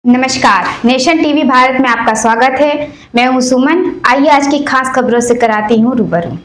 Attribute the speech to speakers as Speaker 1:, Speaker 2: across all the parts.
Speaker 1: नमस्कार, nation TV Bharat में आपका स्वागत है। मैं हूं सुमन। आइए आज की खास खबरों से कराती हूं रूबरू।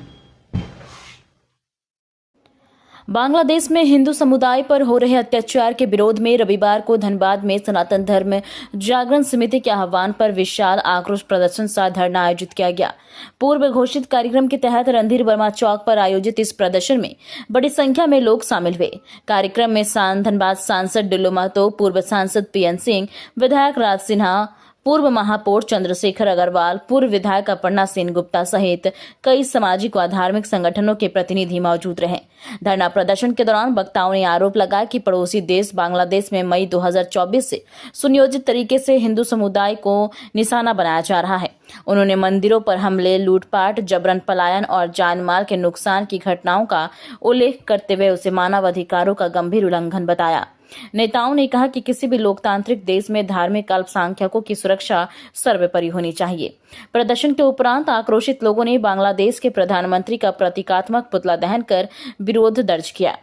Speaker 2: बांग्लादेश में हिंदू समुदाय पर हो रहे अत्याचार के विरोध में रविवार को धनबाद में सनातन धर्म जागरण समिति के आह्वान पर विशाल आक्रोश प्रदर्शन सा धरना आयोजित किया गया। पूर्व घोषित कार्यक्रम के तहत रणधीर वर्मा चौक पर आयोजित इस प्रदर्शन में बड़ी संख्या में लोग शामिल हुए। कार्यक्रम में धनबाद सांसद डिल्लो महतो, पूर्व सांसद पीएन सिंह, विधायक राज सिन्हा, पूर्व महापौर चंद्रशेखर अग्रवाल, पूर्व विधायक अपर्णा सेन गुप्ता सहित कई सामाजिक व धार्मिक संगठनों के प्रतिनिधि मौजूद रहे। धरना प्रदर्शन के दौरान वक्ताओं ने आरोप लगाया कि पड़ोसी देश बांग्लादेश में मई 2024 से सुनियोजित तरीके से हिंदू समुदाय को निशाना बनाया जा रहा है। उन्होंने मंदिरों पर हमले, लूटपाट, जबरन पलायन और जान माल के नुकसान की घटनाओं का उल्लेख करते हुए उसे मानवाधिकारों का गंभीर उल्लंघन बताया। नेताओं ने कहा कि किसी भी लोकतांत्रिक देश में धार्मिक अल्पसंख्यकों की सुरक्षा सर्वोपरि होनी चाहिए। प्रदर्शन के उपरांत आक्रोशित लोगों ने बांग्लादेश के प्रधानमंत्री का प्रतीकात्मक पुतला दहन कर विरोध दर्ज किया।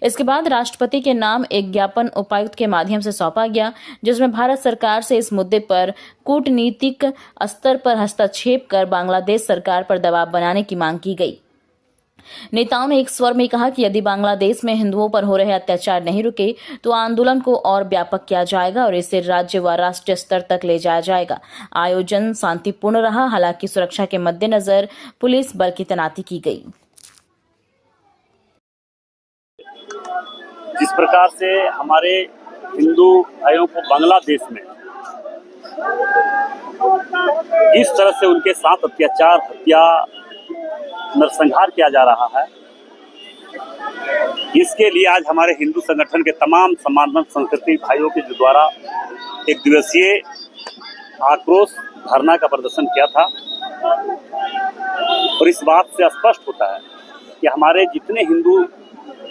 Speaker 2: इसके बाद राष्ट्रपति के नाम एक ज्ञापन उपायुक्त के माध्यम से सौंपा गया, जिसमें भारत सरकार से इस मुद्दे पर कूटनीतिक स्तर पर हस्तक्षेप कर बांग्लादेश सरकार पर दबाव बनाने की मांग की गई। नेताओं ने एक स्वर में कहा कि यदि बांग्लादेश में हिंदुओं पर हो रहे अत्याचार नहीं रुके तो आंदोलन को और व्यापक किया जाएगा और इसे राज्य व राष्ट्रीय स्तर तक ले जाया जाएगा। आयोजन शांतिपूर्ण रहा, हालांकि सुरक्षा के मद्देनजर पुलिस बल की तैनाती की गई।
Speaker 3: जिस प्रकार से हमारे हिंदू भाइयों को बांग्लादेश में इस तरह से उनके साथ अत्याचार, हत्या, नरसंहार किया जा रहा है, इसके लिए आज हमारे हिंदू संगठन के तमाम सम्मानित सांस्कृतिक भाइयों के द्वारा एक दिवसीय आक्रोश धरना का प्रदर्शन किया था। और इस बात से स्पष्ट होता है कि हमारे जितने हिंदू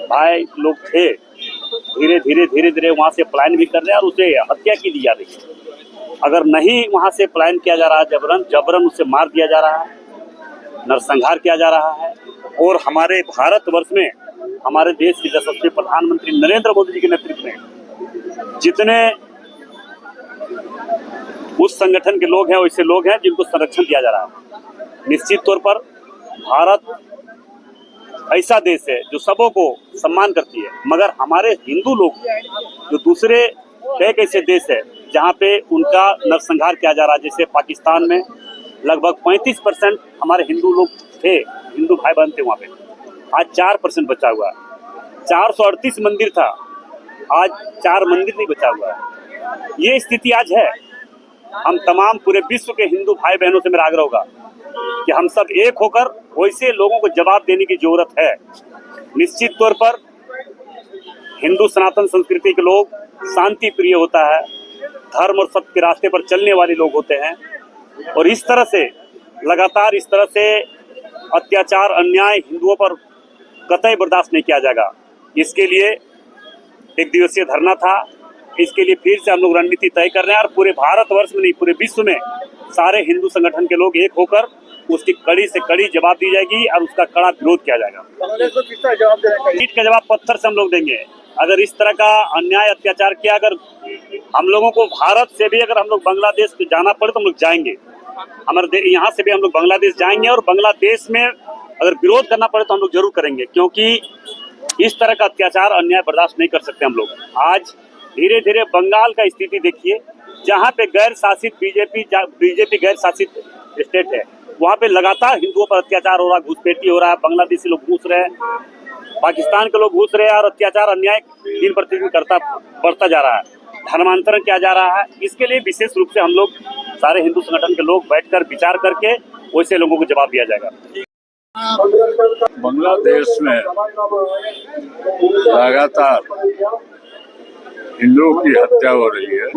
Speaker 3: भाई लोग थे धीरे धीरे वहाँ से पलायन भी कर रहे हैं और उसे हत्या की दी जा रही है। अगर नहीं वहाँ से पलायन किया जा रहा है, जबरन उसे मार दिया जा रहा है, नरसंहार किया जा रहा है। और हमारे भारतवर्ष में हमारे देश के यशस्वी प्रधानमंत्री नरेंद्र मोदी जी के नेतृत्व में जितने उस संगठन के लोग हैं, वैसे लोग हैं जिनको संरक्षण दिया जा रहा है। निश्चित तौर पर भारत ऐसा देश है जो सबों को सम्मान करती है, मगर हमारे हिंदू लोग जो दूसरे कई ऐसे देश है जहाँ पे उनका नरसंहार किया जा रहा है। जैसे पाकिस्तान में लगभग 35% हमारे हिंदू लोग थे, हिंदू भाई बहन थे वहाँ पे, आज 4% बचा हुआ है। 438 मंदिर था, आज 4 मंदिर नहीं बचा हुआ है। ये स्थिति आज है। हम तमाम पूरे विश्व के हिंदू भाई बहनों से मेरा आग्रह होगा कि हम सब एक होकर वैसे लोगों को जवाब देने की जरूरत है। निश्चित तौर पर हिंदू सनातन संस्कृति के लोग शांति प्रिय होता है, धर्म और सत्य के रास्ते पर चलने वाले लोग होते हैं। और इस तरह से लगातार इस तरह से अत्याचार, अन्याय हिंदुओं पर कतई बर्दाश्त नहीं किया जाएगा। इसके लिए एक दिवसीय धरना था। इसके लिए फिर से हम लोग रणनीति तय कर रहे हैं और पूरे भारतवर्ष में नहीं, पूरे विश्व में सारे हिंदू संगठन के लोग एक होकर उसकी कड़ी से कड़ी जवाब दी जाएगी और उसका कड़ा विरोध किया जाएगा। ईंट का जवाब पत्थर से हम लोग देंगे। अगर इस तरह का अन्याय, अत्याचार किया, अगर हम लोगों को भारत से भी अगर हम लोग बांग्लादेश जाना पड़े तो हम लोग जाएंगे। हमारे यहाँ से भी हम लोग बांग्लादेश जाएंगे और बांग्लादेश में अगर विरोध करना पड़े तो हम लोग जरूर करेंगे, क्योंकि इस तरह का अत्याचार, अन्याय बर्दाश्त नहीं कर सकते हम लोग। आज धीरे धीरे बंगाल का स्थिति देखिए, जहाँ पे गैर शासित बीजेपी गैर शासित स्टेट है, वहाँ पे लगातार हिंदुओं पर अत्याचार हो रहा है, घुसपैठी हो रहा है, बांग्लादेशी लोग घुस रहे हैं, पाकिस्तान के लोग घुस रहे हैं और अत्याचार, अन्याय दिन प्रतिदिन बढ़ता जा रहा है, धर्मांतरण किया जा रहा है। इसके लिए विशेष रूप से हम लोग सारे हिंदू संगठन के लोग बैठकर विचार करके वैसे लोगों को जवाब दिया जाएगा।
Speaker 4: बांग्लादेश में लगातार हिंदुओं की हत्या हो रही है,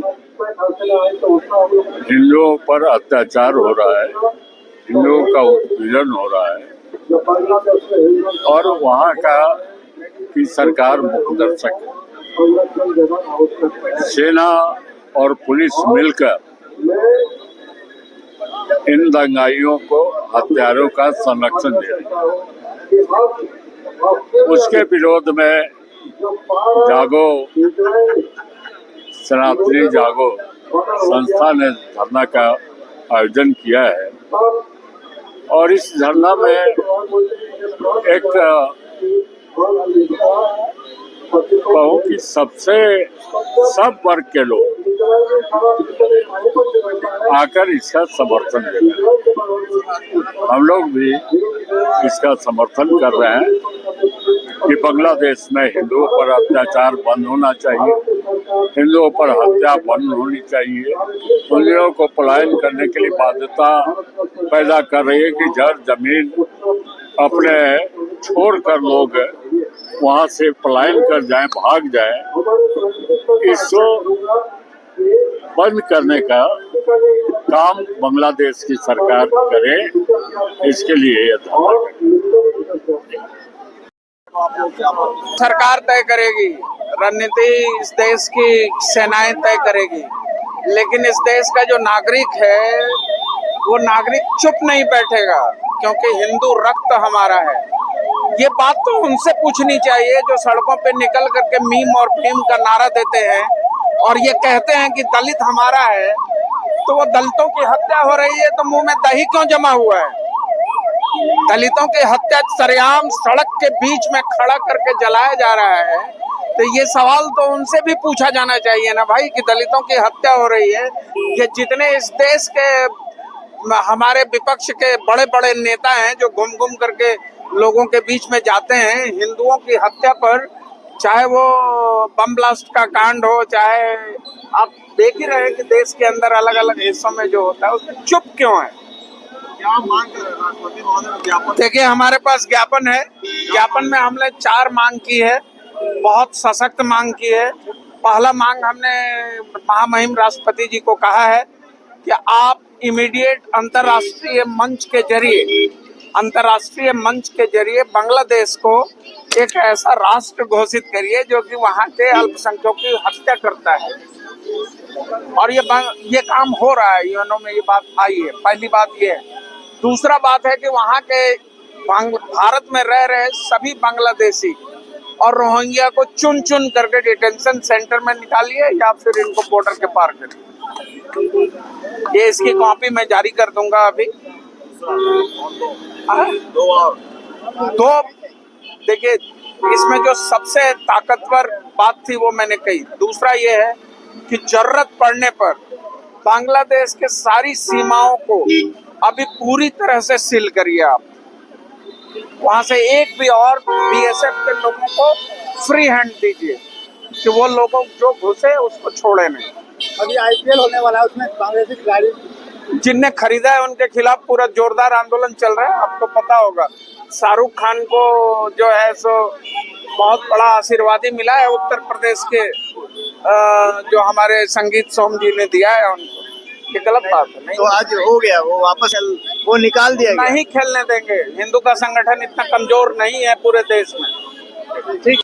Speaker 4: हिंदुओं पर अत्याचार हो रहा है, हिंदुओं का उत्पीड़न हो रहा है और वहाँ का की सरकार मुखदर्शक है। सेना और पुलिस मिलकर इन दंगाइयों को, हत्यारों का संरक्षण दे रही है। उसके विरोध में जागो, सनातनी जागो संस्था ने धरना का आयोजन किया है और इस धरना में एक कहूँ कि सब वर्ग के लोग आकर इसका समर्थन दे रहे हैं। हम लोग भी इसका समर्थन कर रहे हैं कि बांग्लादेश में हिंदुओं पर अत्याचार बंद होना चाहिए, हिंदुओं पर हत्या बंद होनी चाहिए। उन लोगों को पलायन करने के लिए बाध्यता पैदा कर रही है कि जड़ जमीन अपने छोड़कर लोग वहां से पलायन कर जाएं, भाग जाएं। इसको बंद करने का काम बांग्लादेश की सरकार करे, इसके लिए यह
Speaker 5: सरकार तय करेगी, रणनीति इस देश की सेनाएं तय करेगी, लेकिन इस देश का जो नागरिक है वो नागरिक चुप नहीं बैठेगा, क्योंकि हिंदू रक्त हमारा है। ये बात तो उनसे पूछनी चाहिए जो सड़कों पे निकल करके मीम और भीम का नारा देते हैं और ये कहते हैं कि दलित हमारा है, तो वो दलितों की हत्या हो रही है तो मुंह में दही क्यों जमा हुआ है? दलितों की हत्या सरेआम सड़क के बीच में खड़ा करके जलाया जा रहा है, तो ये सवाल तो उनसे भी पूछा जाना चाहिए ना भाई कि दलितों की हत्या हो रही है। ये जितने इस देश के हमारे विपक्ष के बड़े बड़े नेता हैं जो घूम करके लोगों के बीच में जाते हैं हिंदुओं की हत्या पर, चाहे वो बम ब्लास्ट का कांड हो, चाहे आप देख ही रहे कि देश के अंदर अलग अलग हिस्सों में जो होता है उसमें चुप क्यों है?
Speaker 6: क्या मांग कर राष्ट्रपति महोदय ने ज्ञापन?
Speaker 5: देखिए हमारे पास ज्ञापन है, ज्ञापन में हमने 4 मांग की है, बहुत सशक्त मांग की है। पहला मांग हमने महामहिम राष्ट्रपति जी को कहा है कि आप इमीडिएट अंतर्राष्ट्रीय मंच के जरिए बांग्लादेश को एक ऐसा राष्ट्र घोषित करिए जो कि वहाँ के अल्पसंख्यकों की हत्या करता है, और ये काम हो रहा है, यूएनओ में ये बात आई है। पहली बात ये है। दूसरा बात है कि वहाँ के भारत में रह रहे सभी बांग्लादेशी और रोहिंग्या को चुन करके डिटेंशन सेंटर में निकालिए या फिर इनको बॉर्डर के पार करिए। ये इसकी कॉपी मैं जारी कर दूंगा अभी। दो देखिए, इसमें जो सबसे ताकतवर बात थी वो मैंने कही। दूसरा ये है कि जरूरत पड़ने पर बांग्लादेश के सारी सीमाओं को अभी पूरी तरह से सील करिए आप। वहां से एक भी और बीएसएफ के लोगों को फ्री हैंड दीजिए कि वो लोगों जो घुसे उसको छोड़े नहीं।
Speaker 6: अभी आईपीएल होने वाला है, उसमें बांग्लादेशी खिलाड़ी
Speaker 5: जिनने खरीदा है उनके खिलाफ पूरा जोरदार आंदोलन चल रहा है। आपको पता होगा शाहरुख खान को जो है सो बहुत बड़ा आशीर्वादी मिला है उत्तर प्रदेश के जो हमारे संगीत सोम जी ने दिया है उनको। ये गलत बात है। नहीं
Speaker 6: तो आज हो गया, वो वापस वो निकाल दिया गया।
Speaker 5: नहीं खेलने देंगे। हिंदू का संगठन इतना कमजोर नहीं है पूरे देश में। ठीक।